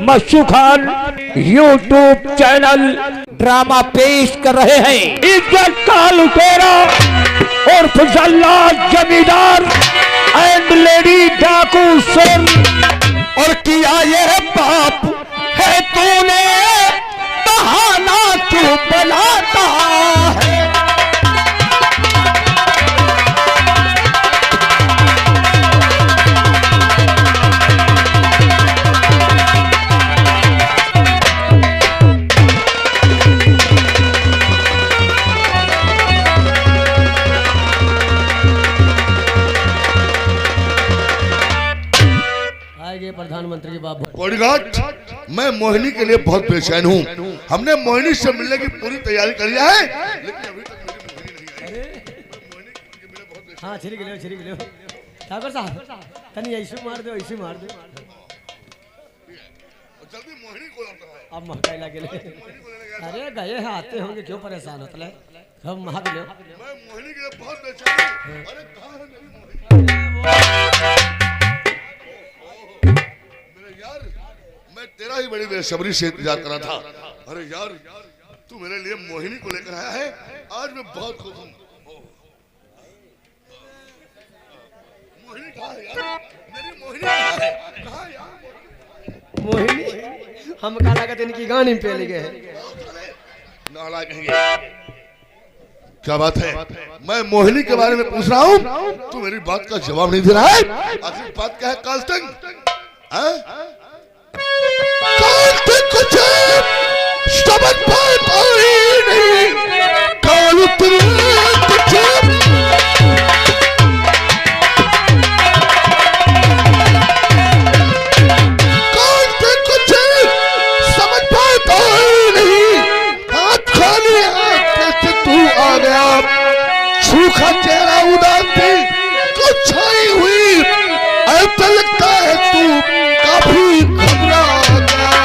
मशहूर Khan YouTube channel drama पेश कर रहे हैं। इज्जत का लुटेरा और फजल्ला जमींदार एंड लेडी डाकू सुन। और किया ये पाप है तूने, बहाना क्यों बनाता है। प्रधानमंत्री बाबू बॉडीगार्ड, मैं मोहिनी के लिए बहुत बेचैन हूँ। हमने मोहिनी से मिलने की पूरी तैयारी कर लिया है, लेकिन अभी तक मेरी मोहिनी नहीं आई। हाँ छिड़क लो ठाकुर साहब तनी ऐसे मार दो जल्दी मोहिनी को लाता है। अब महकाई लगे अरे गए हैं आते होंगे, क्यों परेशान होता है। हम महक लो। मैं मोहिनी के लिए बहुत बेचैन हूँ। अरे कहाँ है मेरी मोहिनी? यार मैं तेरा ही बड़ी बेसब्री से इंतजार कर रहा था। अरे यार तू मेरे लिए मोहिनी को लेकर आया है, आज मैं बहुत खुश हूँ। मोहिनी कहाँ है यार? मेरी मोहिनी कहाँ है? कहाँ है यार मोहिनी? हम का लागत इनकी गानी पे ले गए नाला कहेंगे। क्या बात है? मैं मोहिनी के बारे में पूछ रहा हूँ, तू मेरी बात का जवाब नहीं दे रहा है। आखिर बात क्या है काल्टन? कुछ समझ पाई नहीं। कालू कुछ समझ पाई नहीं। हाथ खाली कैसे तू आ गया? सूखा चेहरा उदास थी, कुछ छाई हुई। ऐसा लगता है तू काफी घबरा गया।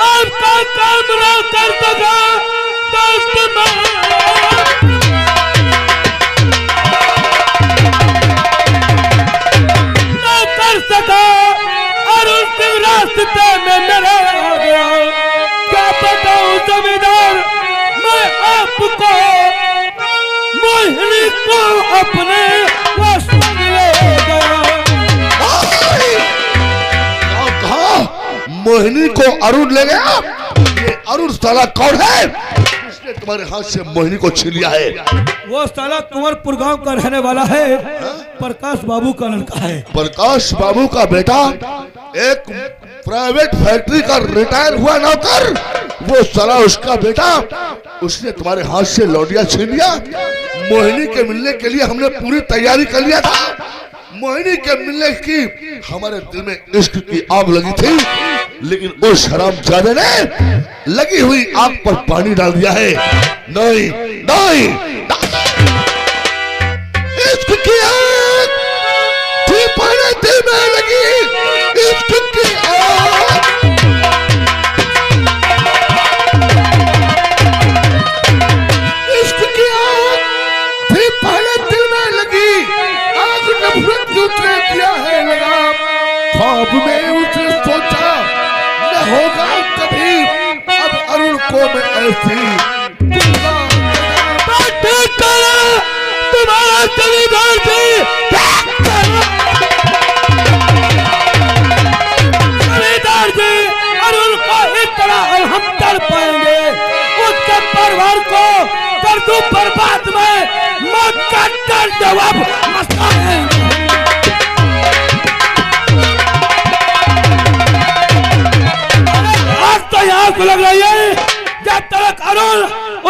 आपका कैमरा कर देगा दोस्त ना कर सका और उस रास्ते में मेरा आ गया। क्या बताऊं जमींदार, मैं आपको मोहिनी को अपने मोहिनी को अरुण ले गया। ये अरुण साला कौन है? इसने तुम्हारे हाथ से मोहिनी को छीन लिया है। वो साला कुंवरपुर गांव का रहने वाला है, प्रकाश बाबू का लड़का है। प्रकाश बाबू का बेटा, एक प्राइवेट फैक्ट्री का रिटायर हुआ नौकर, वो साला उसका बेटा। उसने तुम्हारे हाथ से लौटिया छीन लिया। मोहिनी के मिलने के लिए हमने पूरी तैयारी कर लिया था। मोहिनी के मिलने की हमारे दिल में इश्क की आग लगी थी, लेकिन उस हरामजादे ने लगी हुई आग पर पानी डाल दिया है। नहीं नहीं, इश्क की आग थी पहले दिल में लगी। इश्क की आग, इश्क की आग थी पहले दिल में लगी। आग नफरत उतरे दिया है लगा। ख्वाब में उसने सोचा न होगा कभी, अब अरुण को मैं ऐसी तुम्हारा जमींदार जी अरुण को इतना हम कर पाएंगे, उसके परिवार को कर दूं बर्बाद में, मौत का डर जवाब मसला है। आज तो यहाँ को लग रही है जब तक अरुण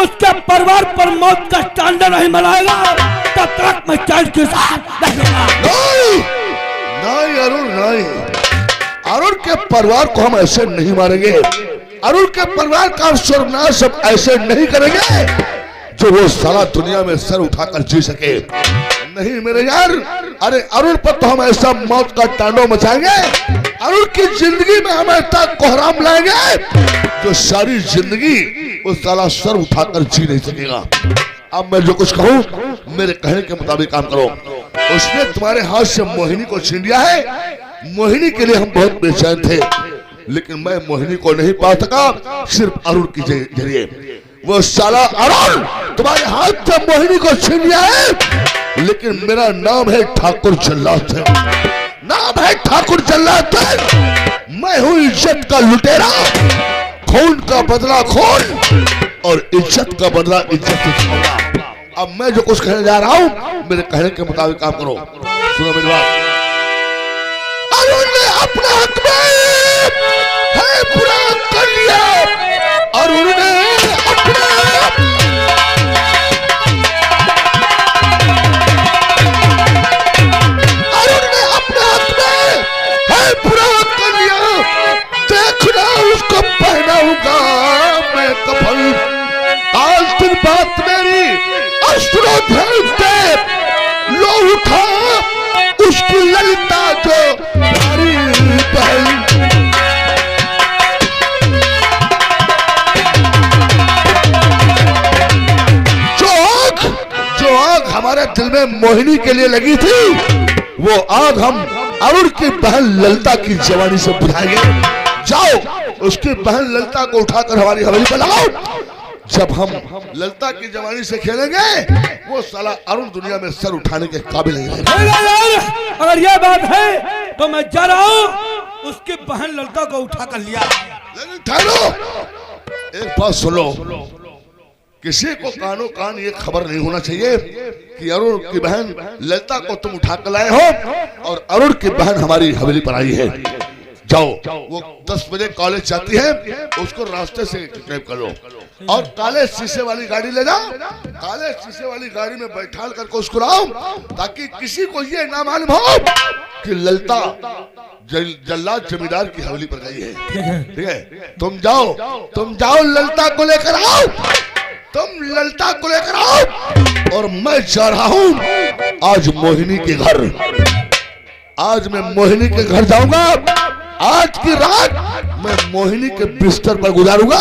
उसके परिवार पर मौत का टांडा नहीं मनाएगा तब तक मैं चैन के साथ रहेगा। नहीं अरुण नहीं, अरुण के परिवार को हम ऐसे नहीं मारेंगे। अरुण के परिवार का सर्वनाश हम ऐसे नहीं करेंगे जो वो सारा दुनिया में सर उठाकर जी सके। नहीं मेरे यार, अरे अरुण पर तो हम ऐसा मौत का तांडव मचाएंगे, अरुण की जिंदगी में हम ऐसा कोहराम लाएंगे जो सारी जिंदगी वो साला सर उठाकर जी नहीं सकेगा। अब मैं जो कुछ कहूँ मेरे कहने के मुताबिक काम करो। उसने तुम्हारे हाथ से मोहिनी को छीन लिया है, मोहिनी के लिए हम बहुत बेचैन थे, लेकिन मैं मोहिनी को नहीं पा सका, सिर्फ अरुण के जरिए। वो साला अरुण तुम्हारे हाथ से मोहिनी को छीन लिया है, लेकिन मेरा नाम है ठाकुर जल्लाद सिंह, नाम है ठाकुर जल्लाद सिंह। मैं हूँ इज्जत का लुटेरा, खून का बदला खून और इज्जत का बदला इज्जत से छूंगा। अब मैं जो कुछ कहने जा रहा हूँ मेरे कहने के मुताबिक काम करो। सुनो मेरी बात। अरुण ने अपने हक में है पूरा कर लिया, अरुण ने अपने हक में है पूरा कर लिया। देखना उसको पहनाऊंगा मैं कफन। आज दिन बात मेरी अश्रु ध्यान से लो उठा उसकी ललिता जो प्यारी बहन। जो आग हमारे दिल में मोहिनी के लिए लगी थी, वो आग हम अरुण की बहन ललिता की जवानी से बुझाएंगे। जाओ उसकी बहन ललिता को उठाकर हमारी हवेली पर लगाओ। जब हम ललिता की जवानी से खेलेंगे, वो साला अरुण दुनिया में सर उठाने के काबिल नहीं रहेगा। अगर ये बात है तो मैं जा रहा हूँ, उसकी बहन ललिता को उठा कर लिया। लेकिन ठहरो, एक बात सुनो, किसी को कानो कान ये खबर नहीं होना चाहिए कि अरुण की बहन ललिता को तुम उठा कर लाए हो और अरुण की बहन हमारी हवेली पर आई है। जाओ, वो 10 बजे कॉलेज जाती है, उसको रास्ते से किडनैप कर लो और काले शीशे वाली गाड़ी ले जाओ। काले शीशे वाली गाड़ी में बैठा करके उसको लाओ, ताकि किसी को ये ना मालूम हो कि ललिता जल्लाद जमींदार की हवेली पर गई है। ठीक है, तुम जाओ ललिता को लेकर आओ, तुम ललिता को लेकर आओ। और मैं जा रहा हूँ आज मोहिनी के घर। आज मैं मोहिनी के घर जाऊंगा। आज की रात मैं मोहिनी के बिस्तर पर गुजारूंगा।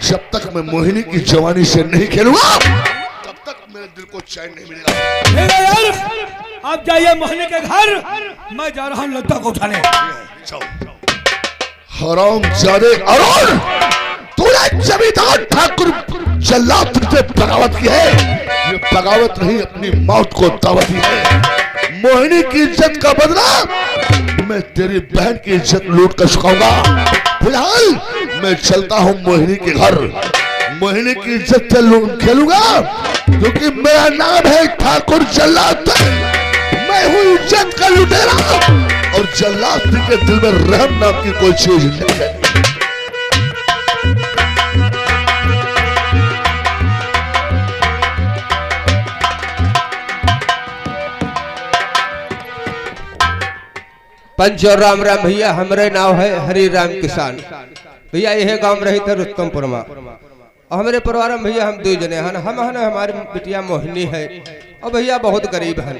जब तक मैं मोहिनी की जवानी से नहीं खेलूंगा, तब तक मेरे दिल को चैन नहीं मिलेगा। यार आप जाइए मोहिनी के घर, मैं जा रहा हूँ ललिता को उठाने। हरामजादे अरुण, तूने जमींदार ठाकुर जल्लाद से बगावत की है। ये बगावत नहीं, अपनी मौत को दावत दी है। मोहिनी की इज्जत का बदला मैं तेरी बहन की इज्जत लूट कर चुकाऊंगा। फिलहाल मैं चलता हूँ मोहिनी के घर। मोहिनी की इज्जत से खेलूंगा, क्योंकि मेरा नाम है ठाकुर जल्लाद। मैं हूँ इज्जत का लुटेरा और जल्लाद के दिल में रहम नाम की कोई चीज नहीं है। पंच और राम राम भैया, हमरे नाव है हरि राम किसान भैया। यह गांव रही थे रुस्तमपुर में और हमारे परिवार में भैया हम 2 जने हैं। हम हमारी बिटिया मोहिनी है और भैया बहुत गरीब हैं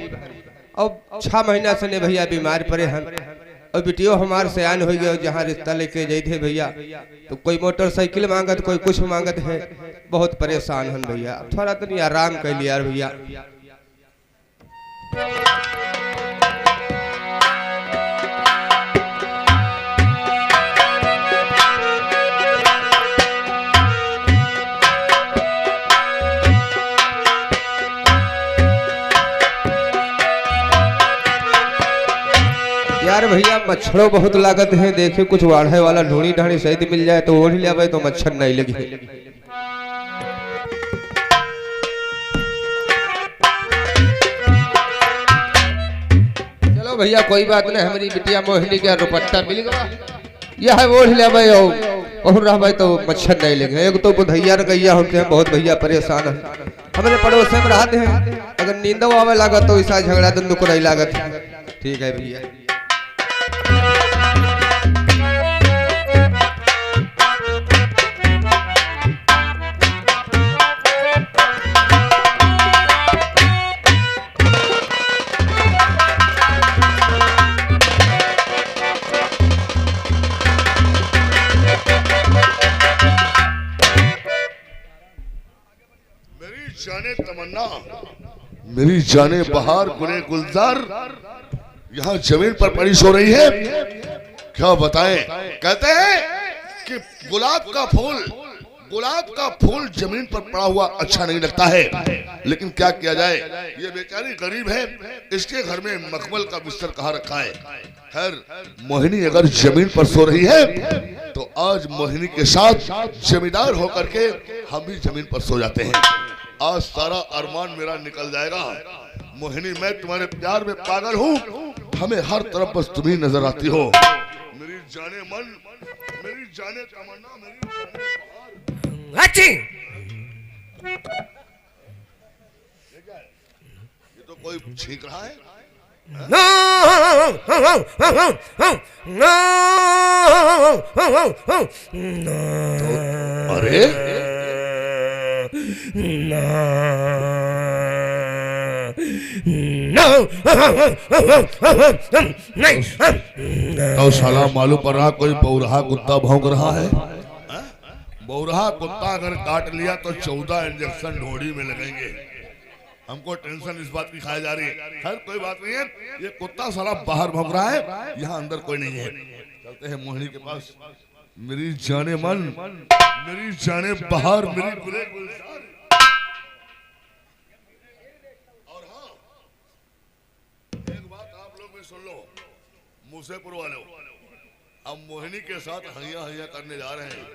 और 6 महीना से ने भैया बीमार पड़े हैं और बिटियो हमारे सयान हो गए। जहाँ रिश्ता लेके गए थे भैया, तो कोई मोटरसाइकिल मांगत, कोई कुछ मांगत है। बहुत परेशान हैं भैया, थोड़ा तो आराम कर लिया भैया। यार भैया मच्छरों बहुत लागत है। देखे कुछ वाढ़े वाला ढूंढी ढाणी सही मिल जाए तो ओढ़ लिया तो मच्छर नहीं लगे। चलो भैया कोई बात नहीं, हमारी बिटिया मोहिनी का दुपट्टा मिल गया, यह है ओढ़ लिया भाई और रहा भाई तो मच्छर नहीं लगे। एक तो बुधैया गैया होते हैं, बहुत भैया परेशान है। हमारे पड़ोस में रहते हैं, अगर नींदो आवे लागत तो ऐसा झगड़ा दंदू को नहीं लागत। ठीक है भैया। जाने तमन्ना, मेरी जाने बहार गुले गुलजार, यहाँ जमीन पर पड़ी सो रही है। क्या बताएं, कहते हैं कि गुलाब का फूल जमीन पर पड़ा हुआ अच्छा नहीं लगता है, लेकिन क्या किया जाए, ये बेचारी गरीब है, इसके घर में मखमल का बिस्तर कहाँ रखा है। खैर, मोहिनी अगर जमीन पर सो रही है तो आज मोहिनी के साथ जमींदार होकर के हम भी जमीन पर सो जाते हैं। आज सारा अरमान मेरा निकल जाएगा। मोहिनी, मैं तुम्हारे प्यार में पागल हूँ, हमें हर तरफ बस तुम ही नजर आती हो। मेरी जाने मन, मेरी जाने तमन्ना, मेरी अच्छी ये तो कोई छींक रहा है। अरे तो साला मालूम पड़ रहा कोई बौरहा कुत्ता भौंक रहा है। बौरहा कुत्ता अगर काट लिया तो 14 इंजेक्शन ढोड़ी में लगेंगे। हमको टेंशन इस बात की खाई जा रही है। खैर कोई बात नहीं है, ये कुत्ता साला बाहर भौंक रहा है, यहाँ अंदर कोई नहीं है। चलते हैं मोहिनी के पास। मेरी जाने मन, मेरी जाने बाहर, मेरी गुले गुलजार। और हाँ, एक बात आप लोग भी सुन लो, मुसेपुर वालों, अब मोहिनी के साथ हैया हैया करने जा रहे हैं।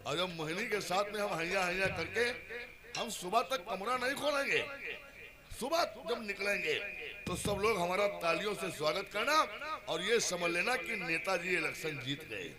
और जब मोहिनी के साथ में हम हैया हैया करके हम सुबह तक कमरा नहीं खोलेंगे, सुबह जब निकलेंगे तो सब लोग हमारा तालियों से स्वागत करना और ये समझ लेना कि नेताजी इलेक्शन जीत गए।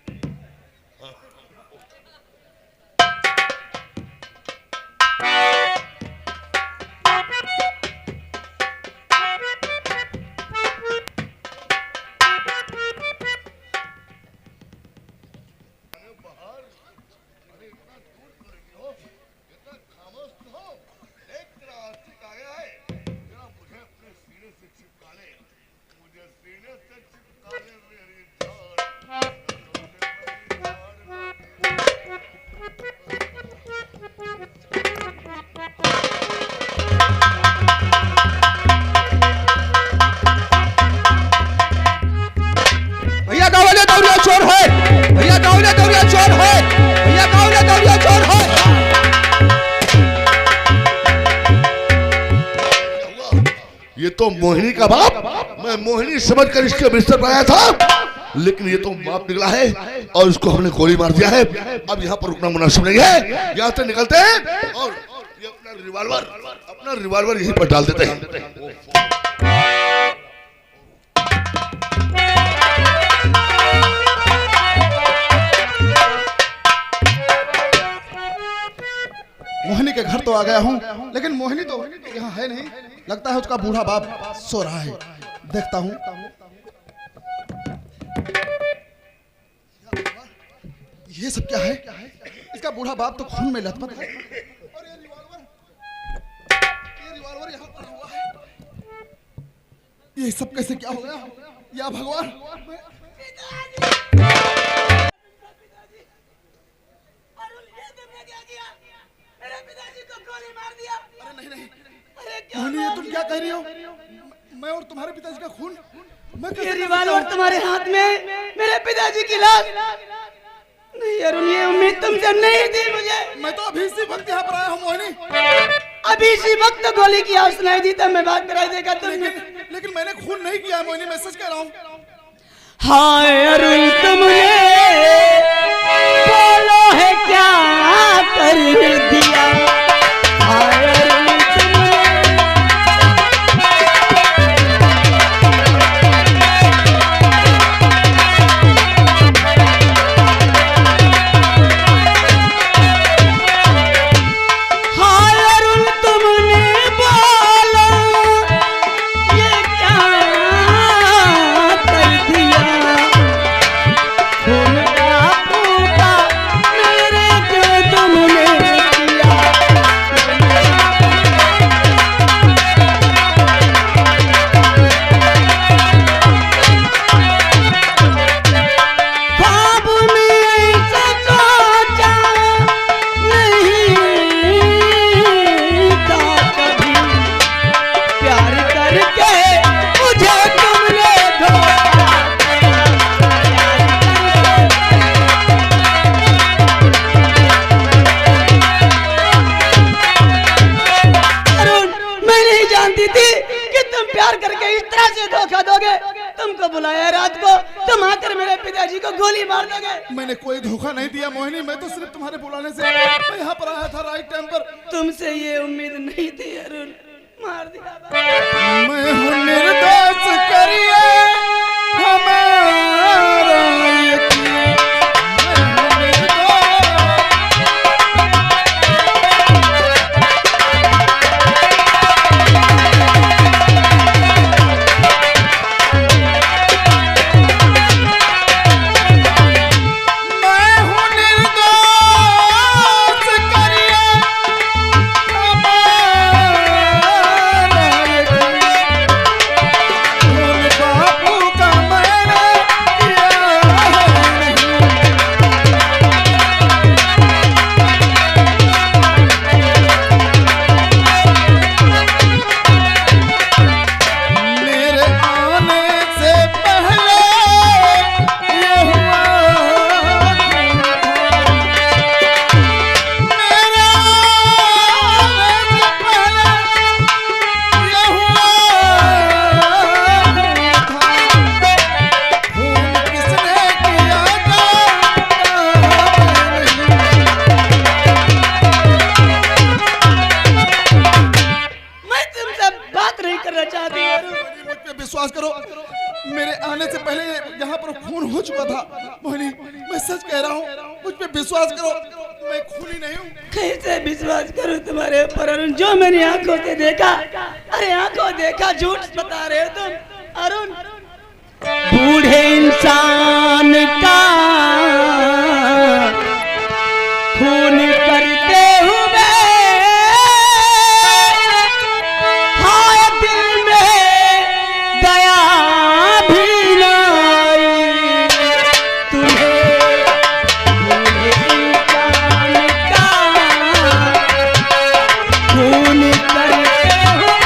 ये तो मोहिनी का बाप, मैं मोहिनी समझकर इसके बिस्तर पर आया था, लेकिन ये तो बाप निकला है और इसको हमने गोली मार दिया है। अब यहाँ पर रुकना मुनासिब नहीं है, यहाँ से निकलते हैं और ये अपना रिवॉल्वर यहीं पर डाल देते हैं। मोहिनी के घर तो आ गया हूँ, लेकिन मोहिनी तो यहाँ है नहीं। लगता है उसका बूढ़ा बाप सो रहा है। देखता हूँ। ये सब क्या है? इसका बूढ़ा बाप तो खून में लथपथ है। और ये रिवॉल्वर यहाँ पड़ा हुआ है। ये सब कैसे क्या हो गया? या भगवान! मोहिनी, ये तुम क्या कह रही हो? मैं और तुम्हारे पिताजी का खून? ये रिवॉल्वर तुम्हारे हाथ में, मेरे पिताजी की लाश। नहीं अरुण, ये उम्मीद तुमसे नहीं थी मुझे। मैं तो अभी इसी वक्त यहाँ पर आया हूँ मोहिनी। अभी इसी वक्त गोली की आवाज सुनाई दी तब मैं बात कराई देगा तुमने। लेकिन मैंने खून नहीं किया है मोहिनी, मैं सच कह रहा हूँ। हाय अरुण, तुमने बोलो है क्या कर दिया। हाय अरुण, खून इस तरह से धोखा दोगे? तुमको बुलाया रात को, तुम आकर मेरे पिताजी को गोली मार दोगे। मैंने कोई धोखा नहीं दिया मोहिनी, मैं तो सिर्फ तुम्हारे बुलाने से मैं यहाँ पर आया था राइट टाइम पर। तुमसे ये उम्मीद नहीं थी अरुण, मार दिया। मैं हूँ निर्दोष, करिए हमारा यकीन। मैं हूँ निर्दोष। विश्वास करो, मेरे आने से पहले यहाँ पर खून हो चुका था। मोहिनी, मैं सच कह रहा हूँ, मुझ पे विश्वास करो, मैं खूनी नहीं हूँ। कैसे विश्वास करूँ तुम्हारे ऊपर अरुण, जो मैंने आंखों से देखा? अरे आंखों देखा, झूठ बता रहे हो तुम अरुण। बूढ़े इंसान का खून करते हुए हाय दिल में दया भी न आई तुम्हें। बूढ़े इंसान का खून करते हुए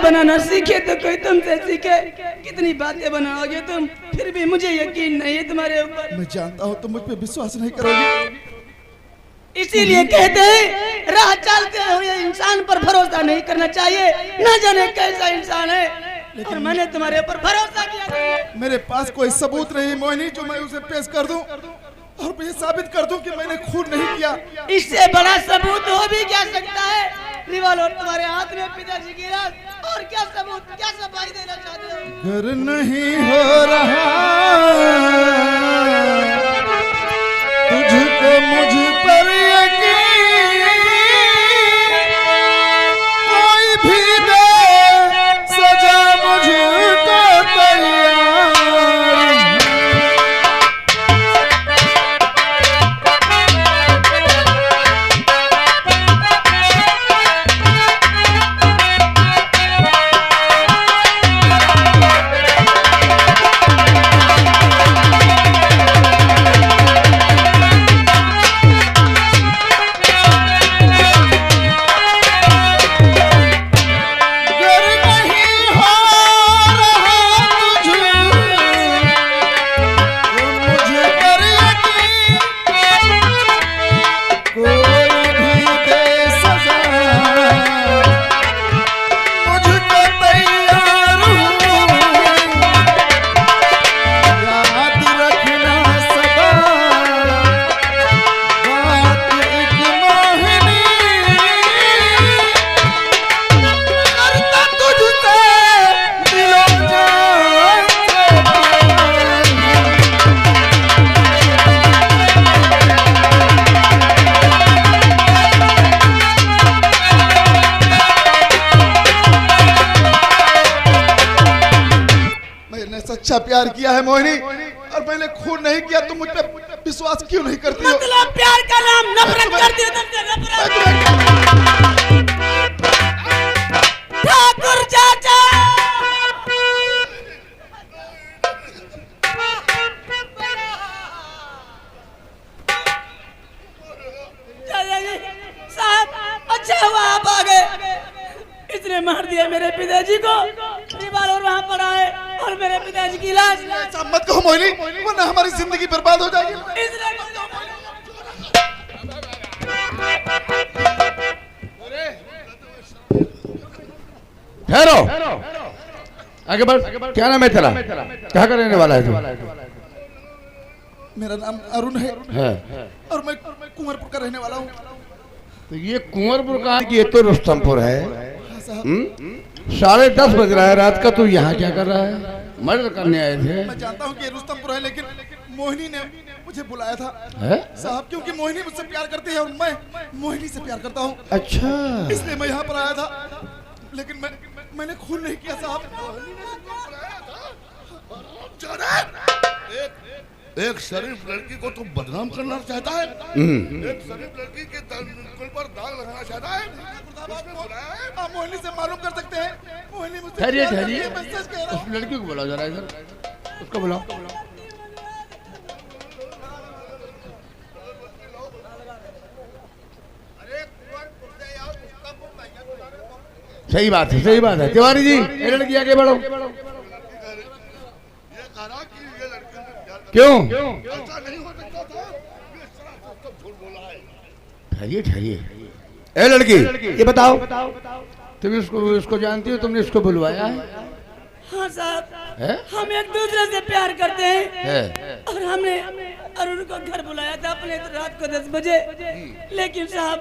बनाना सीखे तो कोई तुमसे सीखे। कितनी बातें बनाओगे तुम, फिर भी मुझे यकीन नहीं है तुम्हारे ऊपर। मैं जानता हूँ तुम मुझ पे विश्वास नहीं करोगी, इसीलिए कहते हैं राह चलते हुए इंसान पर भरोसा नहीं करना चाहिए, न जाने कैसा इंसान है। लेकिन मैंने तुम्हारे ऊपर भरोसा किया। मेरे पास कोई सबूत नहीं मोहिनी जो मैं उसे पेश कर दूं और ये साबित कर दूं कि मैंने खून नहीं किया। इससे बड़ा सबूत हो भी क्या सकता है? रिवॉल्वर तुम्हारे हाथ में, पिताजी की लाश, और क्या सबूत, क्या सफाई देना चाहते हो? घर नहीं हो रहा तुझको मुझ पर यकीन, कोई भी दे सजा मुझको तैयार। सच्चा प्यार किया है मोहिनी, और मैंने खून नहीं किया, तुम मुझ पे विश्वास क्यों नहीं करती हो? मतलब प्यार का नाम नफरत करती हो तुमसे, नफरत। ठाकुर चाचा साहब, अच्छा हुआ आप आ गए। इसने मार दिया मेरे पिताजी को, रिवॉल्वर वहाँ पड़ा है और मेरे पिताजी की लाश। ऐसा मत कहो मोहिनी, वरना हमारी जिंदगी बर्बाद हो जाएगी। ठहरो, आगे बढ़। क्या नाम है तेरा? क्या करने वाला है तू? मेरा नाम अरुण है और मैं कुंवरपुर का रहने वाला हूँ। तो ये कुंवरपुर का, ये तो रुस्तमपुर है। 10:30 बज रहा है रात का, तू यहाँ क्या कर रहा है? मर्डर करने आए थे? मैं जानता हूँ कि ये रुस्तमपुर है, लेकिन मोहिनी ने मुझे बुलाया था साहब, क्योंकि मोहिनी मुझसे प्यार करती है और मैं मोहिनी से प्यार करता हूँ। अच्छा, इसलिए मैं यहाँ पर आया था, लेकिन मैंने खून नहीं किया साहब। एक शरीफ लड़की को तुम बदनाम करना चाहता है? एक शरीफ लड़की के दिल पर दाग लगाना चाहता है? आप मोहिनी से मालूम कर सकते हैं, मोहिनी मुझसे ठहरिए प्यार ठहरिए, करती है, मैं सच कह रहा हूँ। उस लड़की को बुलाओ जरा इधर, उसको बुलाओ। सही बात है, सही बात है। तिवारी जी, ये लड़की आगे बढ़ो। क्यों? ऐसा नहीं हो सकता था, ठहरिए ठहरिए। ए लड़की, ये बताओ, तुम इसको जानती हो? तुमने इसको बुलवाया है? हाँ साहब, हम एक दूसरे से प्यार करते हैं और हमने अरुण को घर बुलाया था अपने रात को 10 बजे, लेकिन साहब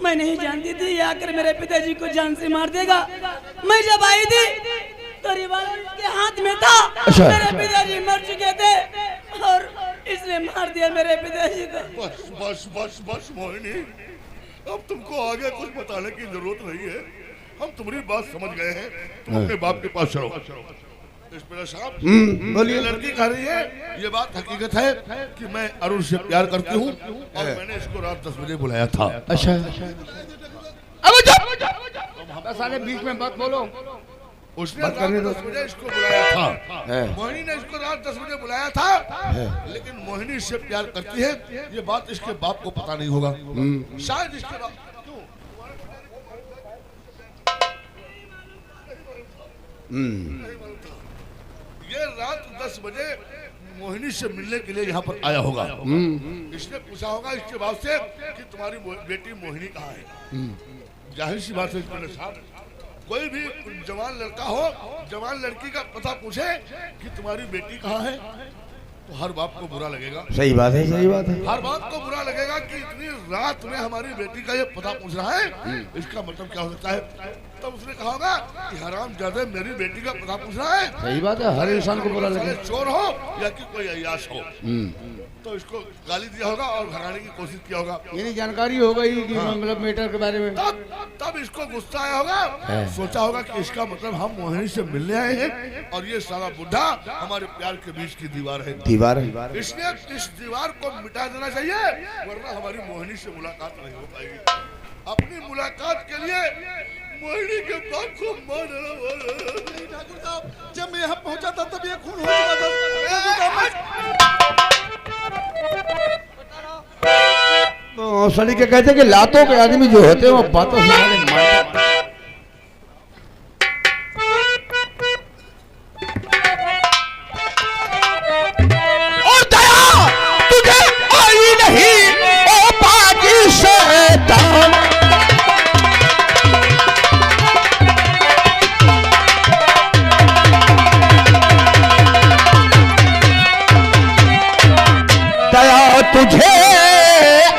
मैं नहीं जानती थी ये आकर मेरे पिताजी को जान से मार देगा। मैं जब आई थी तो रिवॉल्वर के हाथ में था। अच्छा। मेरे पिताजी मर चुके थे और इसने मार दिया मेरे पिताजी को। बस बस बस बस मोहिनी, अब तुमको आगे कुछ बताने की जरूरत नहीं है, हम तुम्हारी बात समझ गए हैं। तुम अपने बाप के पास चलो। इंस्पेक्टर साहब, बोलिए। लड़की कह रही है, ये बात हकीकत है कि मैं अरुण से प्यार करती हूँ और मैंने इसको रात 10 बजे बुलाया था। अच्छा, अब साले बीच में बात बोलो। उसने रात 10 बजे इसको बुलाया था, मोहिनी ने इसको रात 10 बजे बुलाया था, लेकिन मोहिनी इससे प्यार करती है, ये बात इसके बाप को पता नहीं होगा। शायद इसके बाप ये रात 10 बजे मोहिनी से मिलने के लिए यहाँ पर आया होगा। इसने पूछा होगा इसके बाप से कि तुम्हारी बेटी मोहिनी कहाँ है। जाहिर सी बात है साहब, कोई भी जवान लड़का हो, जवान लड़की का पता पूछे कि तुम्हारी बेटी कहाँ है, तो हर बाप को बुरा लगेगा। सही बात है, सही बात है। हर बाप को बुरा लगेगा कि इतनी रात में हमारी बेटी का ये पता पूछ रहा है, इसका मतलब क्या हो सकता है। तब उसने कहा होगा कि हरामजादे मेरी बेटी का पता पूछ रहा है। सही बात है, हर इंसान को बुरा लगेगा, चोर हो या कि कोई अय्याश हो। तो इसको गाली दिया होगा और भगाने की कोशिश किया होगा, यानी जानकारी हो गई कि मतलब मैटर के बारे में। तब इसको गुस्सा आया होगा, सोचा होगा कि इसका मतलब हम मोहिनी से मिलने आए हैं और ये सारा बुढ़ा हमारे प्यार के बीच की दीवार है। इसलिए इस दीवार को मिटा देना चाहिए, वरना हमारी मोहिनी से मुलाकात नहीं हो पाएगी। अपनी मुलाकात के लिए मोहिनी के बाप को मार ठाकुर साहब, जब मैं यहाँ पहुँचा था तब ये खून हो चुका था। तो सड़ी के कहते कि लातों के आदमी जो होते हैं वो बातों से मारते। और दया तुझे आई नहीं ओ पाकी शैतान, दया तुझे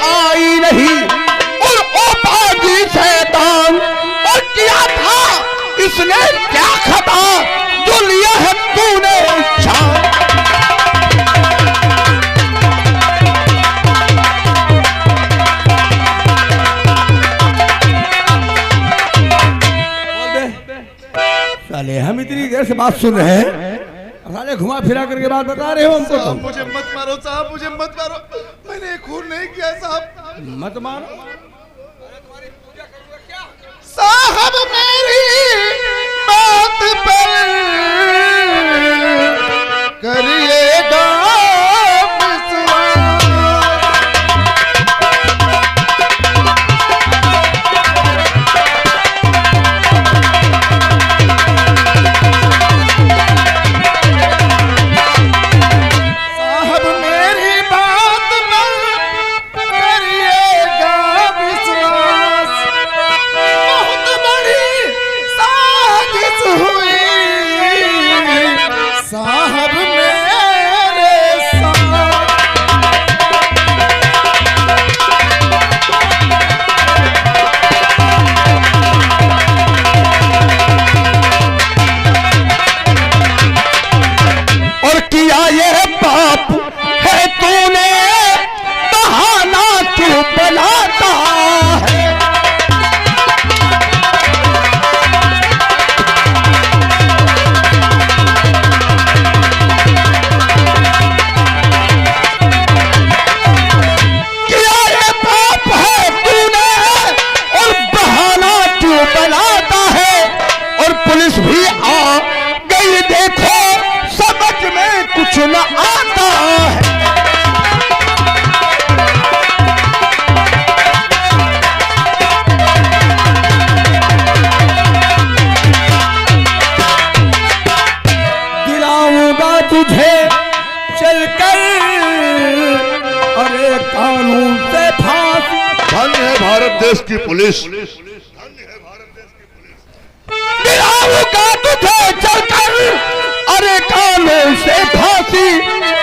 आई नहीं और ओ पागी शैतान, और किया था इसने क्या खता जो लिया है तूने शान। साले हम इतनी देर से बात सुन रहे हैं, साले घुमा फिरा करके बात बता रहे हो हमको साहब तुम। मुझे मत मारो साहब, मुझे मत मारो, मैंने खून नहीं किया साहब। मत मारो। साहब मेरी बात पर करिएगा विश्वास। साहब मेरी बात पर करिएगा विश्वास। बहुत बड़ी साजिश हुई साहब मेरे साथ। और किया ये पाप है तूने, बहाना क्यों बनाता है। किया ये पाप है तूने, और बहाना क्यों बनाता है। और पुलिस भी आ गई देखो, समझ में कुछ न आता है। दिलाऊंगा तुझे चलकर अरे कानून से फांसी। धन्य है भारत देश की पुलिस। दिलाऊंगा तुझे चलकर अरे कानून से फांसी।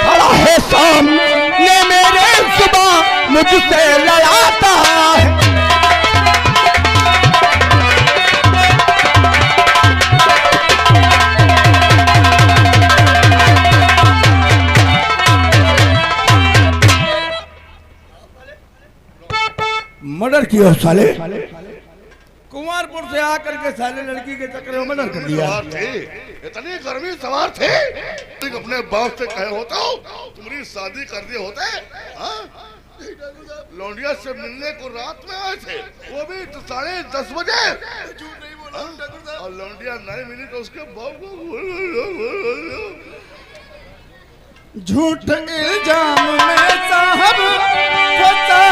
खड़ा है सामने मेरे सुबह मुझसे लड़ाता है। मर्डर किया साले, कुंवरपुर से आकर के साले लड़की के चक्कर में मर्डर कर दिया। सवार थे, इतनी गर्मी सवार थे, अपने बाप से कहे होता हो तुम्हारी शादी कर दिए होते। हाँ? लौंडिया से मिलने को रात में आए थे, वो भी 10:30 बजे। और लौंडिया नहीं मिली तो उसके बाप को झूठ इल्जाम में साहब फंसा